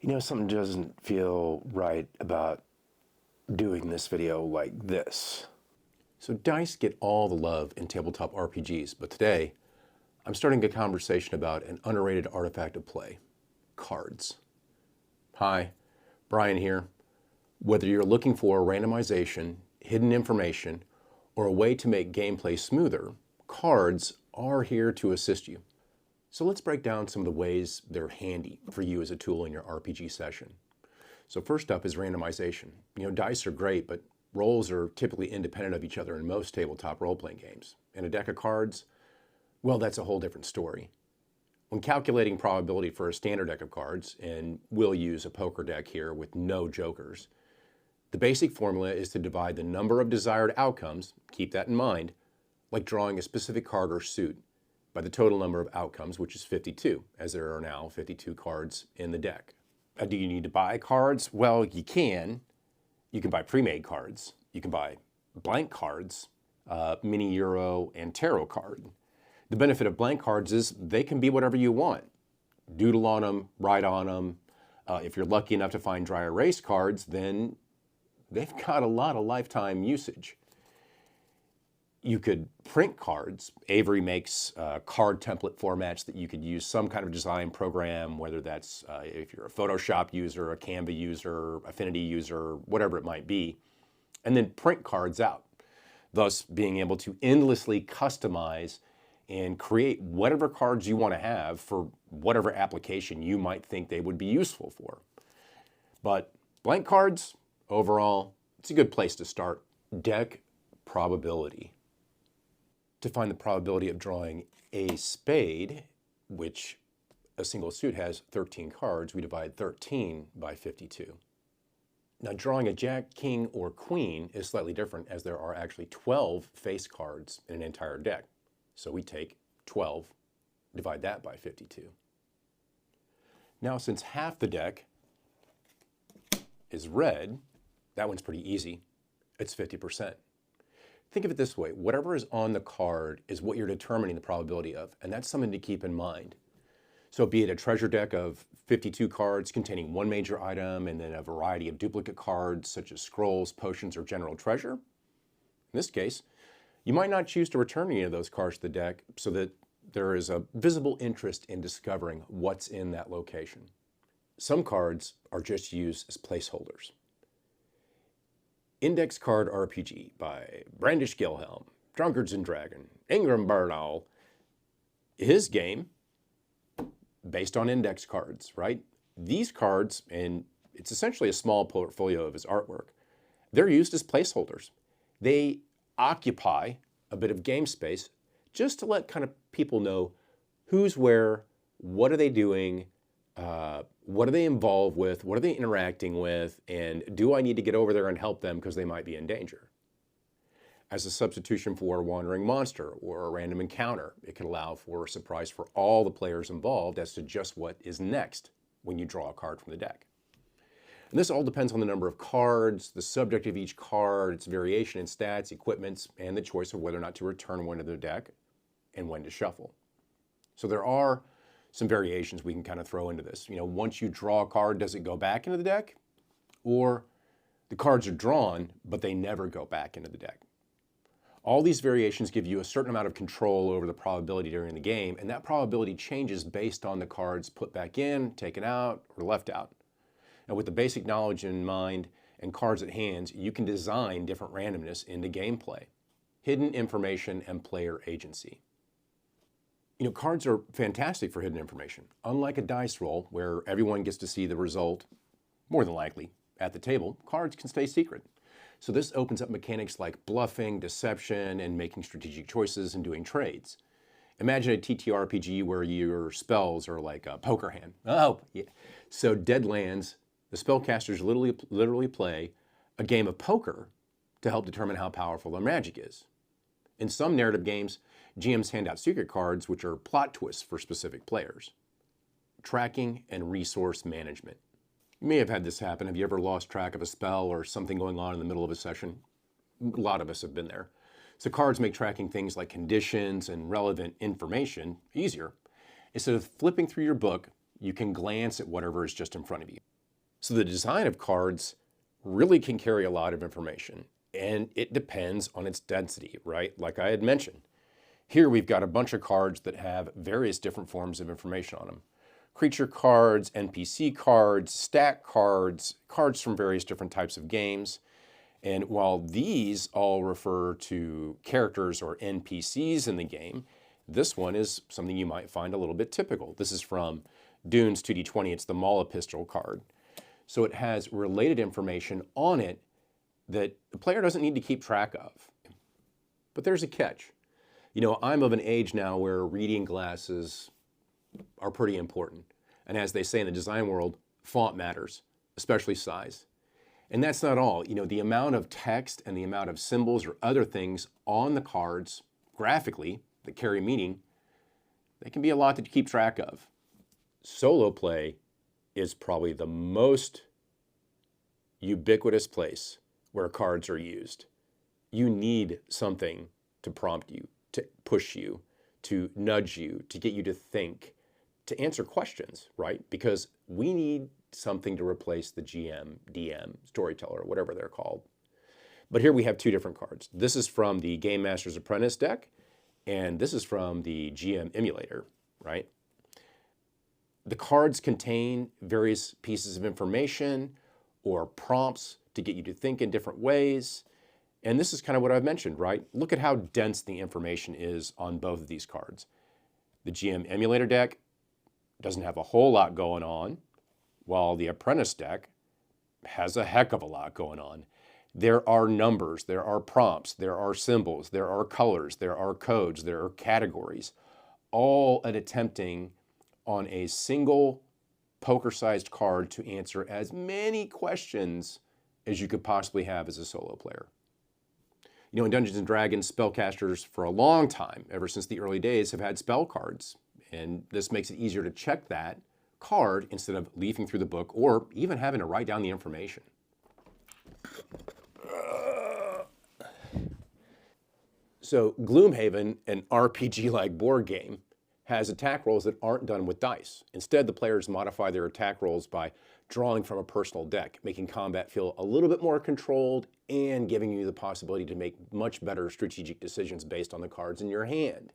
You know, something doesn't feel right about doing this video like this. So dice get all the love in tabletop RPGs, but today I'm starting a conversation about an underrated artifact of play, cards. Hi, Brian here. Whether you're looking for randomization, hidden information, or a way to make gameplay smoother, cards are here to assist you. So let's break down some of the ways they're handy for you as a tool in your RPG session. So first up is randomization. You know, dice are great, but rolls are typically independent of each other in most tabletop role-playing games. And a deck of cards, well, that's a whole different story. When calculating probability for a standard deck of cards, and we'll use a poker deck here with no jokers, the basic formula is to divide the number of desired outcomes, keep that in mind, like drawing a specific card or suit, by the total number of outcomes, which is 52, as there are now 52 cards in the deck. Do you need to buy cards? Well, you can. You can buy pre-made cards. You can buy blank cards, mini Euro and tarot card. The benefit of blank cards is they can be whatever you want. Doodle on them, write on them. If you're lucky enough to find dry erase cards, then they've got a lot of lifetime usage. You could print cards. Avery makes card template formats that you could use some kind of design program, whether that's if you're a Photoshop user, a Canva user, Affinity user, whatever it might be, and then print cards out, thus being able to endlessly customize and create whatever cards you want to have for whatever application you might think they would be useful for. But blank cards, overall, it's a good place to start. Deck probability. To find the probability of drawing a spade, which a single suit has 13 cards, we divide 13 by 52. Now drawing a jack, king, or queen is slightly different, as there are actually 12 face cards in an entire deck. So we take 12, divide that by 52. Now since half the deck is red, that one's pretty easy. It's 50%. Think of it this way, whatever is on the card is what you're determining the probability of, and that's something to keep in mind. So be it a treasure deck of 52 cards containing one major item and then a variety of duplicate cards such as scrolls, potions, or general treasure. In this case, you might not choose to return any of those cards to the deck so that there is a visible interest in discovering what's in that location. Some cards are just used as placeholders. Index Card RPG by Brandish Gilhelm, Drunkards and Dragon, Ingram Bernal. His game, based on index cards, right? These cards, and it's essentially a small portfolio of his artwork, they're used as placeholders. They occupy a bit of game space just to let kind of people know who's where, what are they doing, what are they involved with? What are they interacting with? And do I need to get over there and help them because they might be in danger? As a substitution for a wandering monster or a random encounter, it can allow for a surprise for all the players involved as to just what is next when you draw a card from the deck. And this all depends on the number of cards, the subject of each card, its variation in stats, equipments, and the choice of whether or not to return one to the deck and when to shuffle. So there are some variations we can kind of throw into this. You know, once you draw a card, does it go back into the deck? Or the cards are drawn, but they never go back into the deck. All these variations give you a certain amount of control over the probability during the game, and that probability changes based on the cards put back in, taken out, or left out. And with the basic knowledge in mind and cards at hand, you can design different randomness into gameplay, hidden information, and player agency. You know, cards are fantastic for hidden information. Unlike a dice roll, where everyone gets to see the result, more than likely, at the table, cards can stay secret. So this opens up mechanics like bluffing, deception, and making strategic choices and doing trades. Imagine a TTRPG where your spells are like a poker hand. Oh, yeah. So dead lands, the spellcasters literally play a game of poker to help determine how powerful their magic is. In some narrative games, GMs hand out secret cards, which are plot twists for specific players. Tracking and resource management. You may have had this happen. Have you ever lost track of a spell or something going on in the middle of a session? A lot of us have been there. So cards make tracking things like conditions and relevant information easier. Instead of flipping through your book, you can glance at whatever is just in front of you. So the design of cards really can carry a lot of information, and it depends on its density, right? Like I had mentioned. Here we've got a bunch of cards that have various different forms of information on them. Creature cards, NPC cards, stack cards, cards from various different types of games. And while these all refer to characters or NPCs in the game, this one is something you might find a little bit typical. This is from Dune's 2D20. It's the Mala Pistol card. So it has related information on it that the player doesn't need to keep track of. But there's a catch. You know, I'm of an age now where reading glasses are pretty important. And as they say in the design world, font matters, especially size. And that's not all. You know, the amount of text and the amount of symbols or other things on the cards graphically that carry meaning, they can be a lot to keep track of. Solo play is probably the most ubiquitous place where cards are used. You need something to prompt you, to push you, to nudge you, to get you to think, to answer questions, right? Because we need something to replace the GM, DM, storyteller, whatever they're called. But here we have two different cards. This is from the Game Master's Apprentice deck, and this is from the GM emulator, right? The cards contain various pieces of information or prompts to get you to think in different ways. And this is kind of what I've mentioned, right? Look at how dense the information is on both of these cards. The GM emulator deck doesn't have a whole lot going on, while the Apprentice deck has a heck of a lot going on. There are numbers, there are prompts, there are symbols, there are colors, there are codes, there are categories, all at attempting on a single poker-sized card to answer as many questions as you could possibly have as a solo player. You know, in Dungeons & Dragons, spellcasters for a long time, ever since the early days, have had spell cards. And this makes it easier to check that card instead of leafing through the book or even having to write down the information. So Gloomhaven, an RPG-like board game, has attack rolls that aren't done with dice. Instead, the players modify their attack rolls by drawing from a personal deck, making combat feel a little bit more controlled and giving you the possibility to make much better strategic decisions based on the cards in your hand.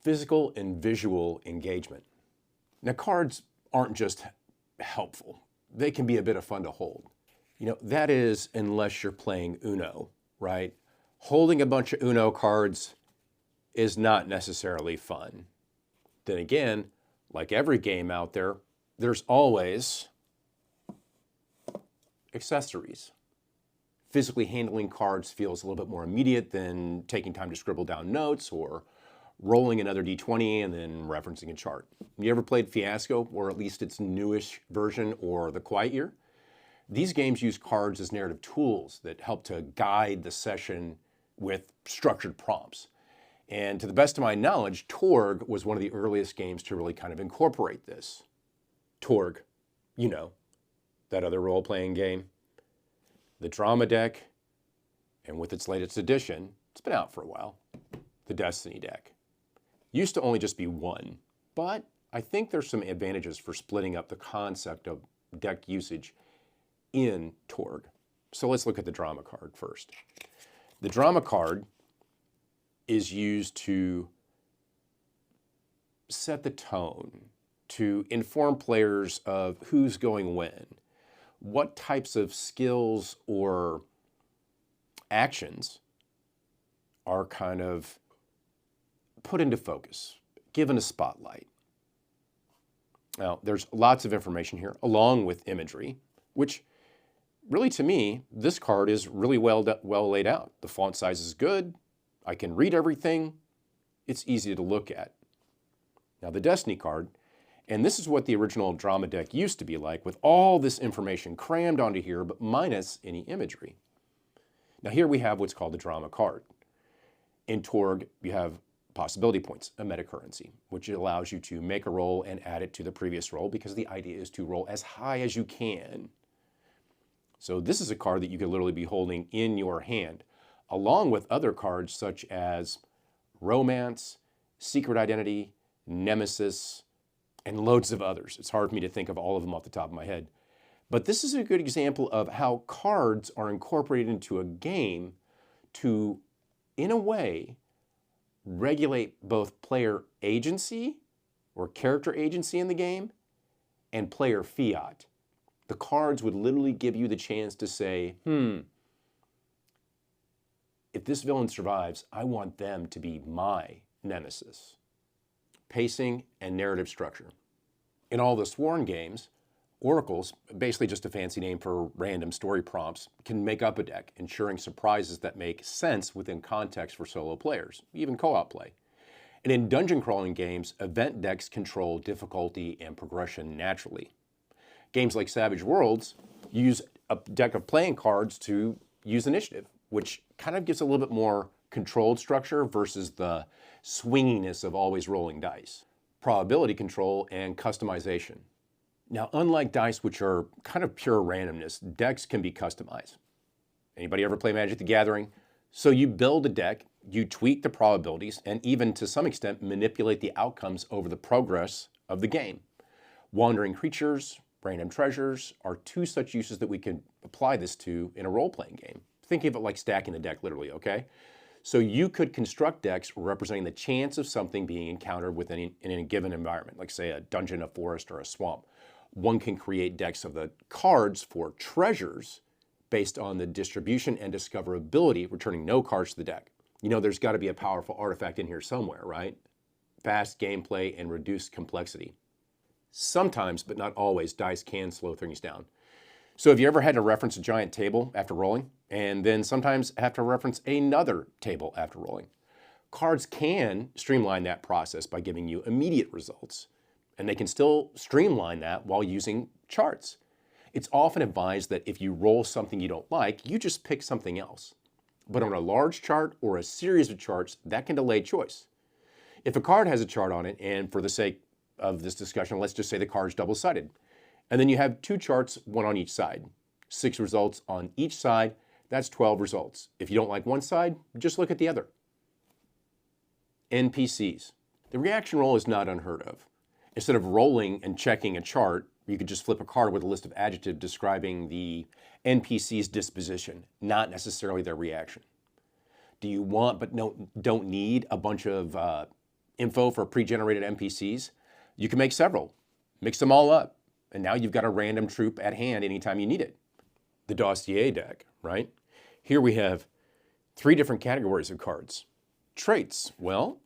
Physical and visual engagement. Now, cards aren't just helpful. They can be a bit of fun to hold. You know, that is unless you're playing Uno, right? Holding a bunch of Uno cards is not necessarily fun. Then again, like every game out there, there's always accessories. Physically handling cards feels a little bit more immediate than taking time to scribble down notes or rolling another D20 and then referencing a chart. You ever played Fiasco, or at least its newish version, or The Quiet Year? These games use cards as narrative tools that help to guide the session with structured prompts. And to the best of my knowledge, Torg was one of the earliest games to really kind of incorporate this. Torg, you know, that other role-playing game. The drama deck, and with its latest edition, it's been out for a while, the Destiny deck. Used to only just be one, but I think there's some advantages for splitting up the concept of deck usage in Torg. So let's look at the drama card first. The drama card is used to set the tone, to inform players of who's going when, what types of skills or actions are kind of put into focus, given a spotlight. Now, there's lots of information here, along with imagery, which really, to me, this card is really well laid out. The font size is good. I can read everything. It's easy to look at. Now, the Destiny card, and this is what the original drama deck used to be like, with all this information crammed onto here, but minus any imagery. Now, here we have what's called the drama card. In Torg, you have possibility points, a meta currency, which allows you to make a roll and add it to the previous roll, because the idea is to roll as high as you can. So this is a card that you could literally be holding in your hand, along with other cards such as Romance, Secret Identity, Nemesis, and loads of others. It's hard for me to think of all of them off the top of my head. But this is a good example of how cards are incorporated into a game to, in a way, regulate both player agency or character agency in the game and player fiat. The cards would literally give you the chance to say, if this villain survives, I want them to be my nemesis. Pacing and narrative structure. In all the Sworn games, oracles, basically just a fancy name for random story prompts, can make up a deck, ensuring surprises that make sense within context for solo players, even co-op play. And in dungeon crawling games, event decks control difficulty and progression naturally. Games like Savage Worlds use a deck of playing cards to use initiative, which kind of gives a little bit more controlled structure versus the swinginess of always rolling dice. Probability control and customization. Now, unlike dice, which are kind of pure randomness, decks can be customized. Anybody ever play Magic the Gathering? So you build a deck, you tweak the probabilities, and even to some extent manipulate the outcomes over the progress of the game. Wandering creatures, random treasures are two such uses that we can apply this to in a role-playing game. Think of it like stacking the deck literally, okay? So you could construct decks representing the chance of something being encountered within in a given environment, like say a dungeon, a forest, or a swamp. One can create decks of the cards for treasures based on the distribution and discoverability, returning no cards to the deck. You know, there's got to be a powerful artifact in here somewhere, right? Fast gameplay and reduced complexity. Sometimes, but not always, dice can slow things down. So have you ever had to reference a giant table after rolling, and then sometimes have to reference another table after rolling? Cards can streamline that process by giving you immediate results, and they can still streamline that while using charts. It's often advised that if you roll something you don't like, you just pick something else. But on a large chart or a series of charts, that can delay choice. If a card has a chart on it, and for the sake of this discussion, let's just say the card's double-sided, and then you have two charts, one on each side. 6 results on each side, that's 12 results. If you don't like one side, just look at the other. NPCs. The reaction roll is not unheard of. Instead of rolling and checking a chart, you could just flip a card with a list of adjectives describing the NPC's disposition, not necessarily their reaction. Do you want but don't need a bunch of info for pre-generated NPCs? You can make several, mix them all up, and now you've got a random troop at hand anytime you need it. The dossier deck, right? Here we have 3 different categories of cards. Traits, well,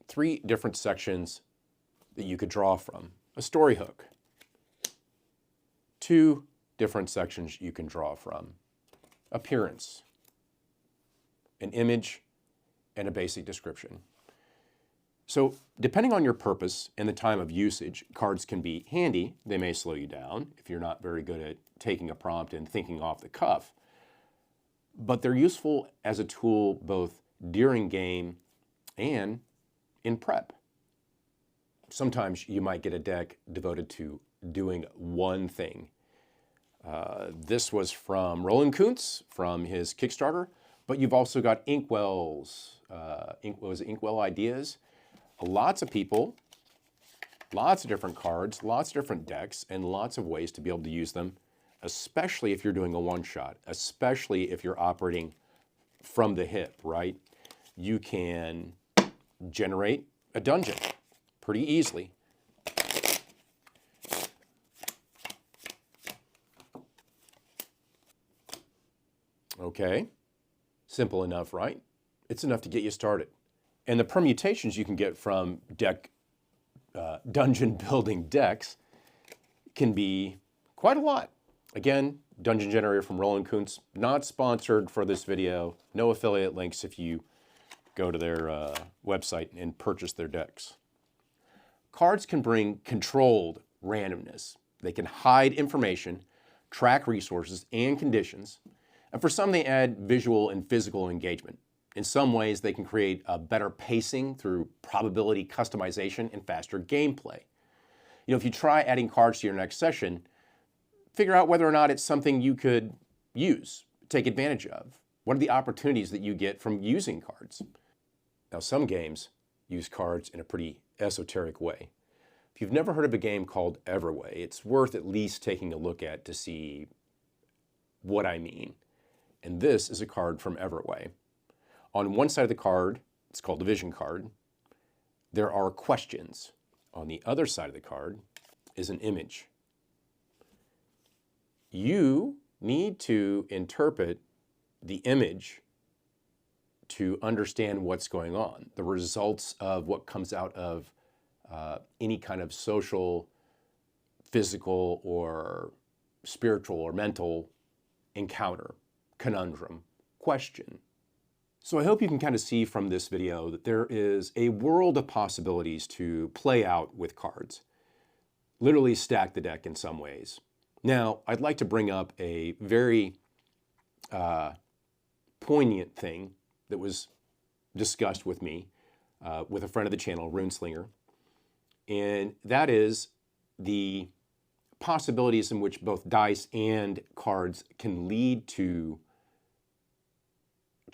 3 different sections that you could draw from. A story hook. 2 different sections you can draw from. Appearance, an image, and a basic description. So depending on your purpose and the time of usage, cards can be handy. They may slow you down if you're not very good at taking a prompt and thinking off the cuff. But they're useful as a tool both during game and in prep. Sometimes you might get a deck devoted to doing one thing. This was from Roland Kuntz from his Kickstarter, but you've also got Inkwell's, Inkwell Ideas. Lots of people, lots of different cards, lots of different decks, and lots of ways to be able to use them, especially if you're doing a one-shot, especially if you're operating from the hip, right? You can generate a dungeon pretty easily. Okay, simple enough, right? It's enough to get you started. And the permutations you can get from dungeon building decks can be quite a lot. Again, Dungeon Generator from Roland Kuntz, not sponsored for this video. No affiliate links if you go to their website and purchase their decks. Cards can bring controlled randomness. They can hide information, track resources and conditions, and for some they add visual and physical engagement. In some ways, they can create a better pacing through probability customization and faster gameplay. You know, if you try adding cards to your next session, figure out whether or not it's something you could use, take advantage of. What are the opportunities that you get from using cards? Now, some games use cards in a pretty esoteric way. If you've never heard of a game called Everway, it's worth at least taking a look at to see what I mean. And this is a card from Everway. On one side of the card, it's called the vision card, there are questions. On the other side of the card is an image. You need to interpret the image to understand what's going on, the results of what comes out of any kind of social, physical, or spiritual or mental encounter, conundrum, question. So I hope you can kind of see from this video that there is a world of possibilities to play out with cards. Literally stack the deck in some ways. Now, I'd like to bring up a very poignant thing that was discussed with me with a friend of the channel, Runeslinger, and that is the possibilities in which both dice and cards can lead to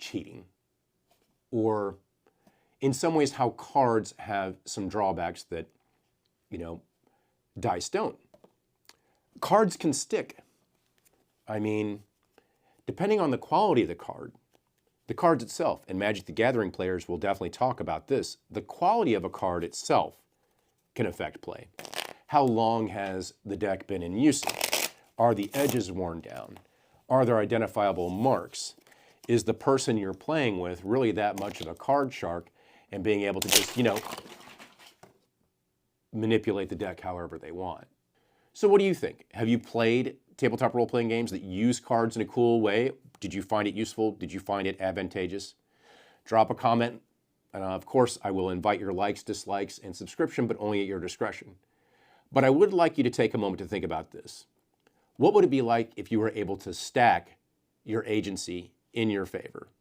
cheating, or in some ways how cards have some drawbacks that, dice don't. Cards can stick. I mean, depending on the quality of the cards itself, and Magic the Gathering players will definitely talk about this, the quality of a card itself can affect play. How long has the deck been in usage? Are the edges worn down? Are there identifiable marks? Is the person you're playing with really that much of a card shark and being able to just, manipulate the deck however they want? So what do you think? Have you played tabletop role-playing games that use cards in a cool way? Did you find it useful? Did you find it advantageous? Drop a comment. And of course, I will invite your likes, dislikes, and subscription, but only at your discretion. But I would like you to take a moment to think about this. What would it be like if you were able to stack your agency in your favor?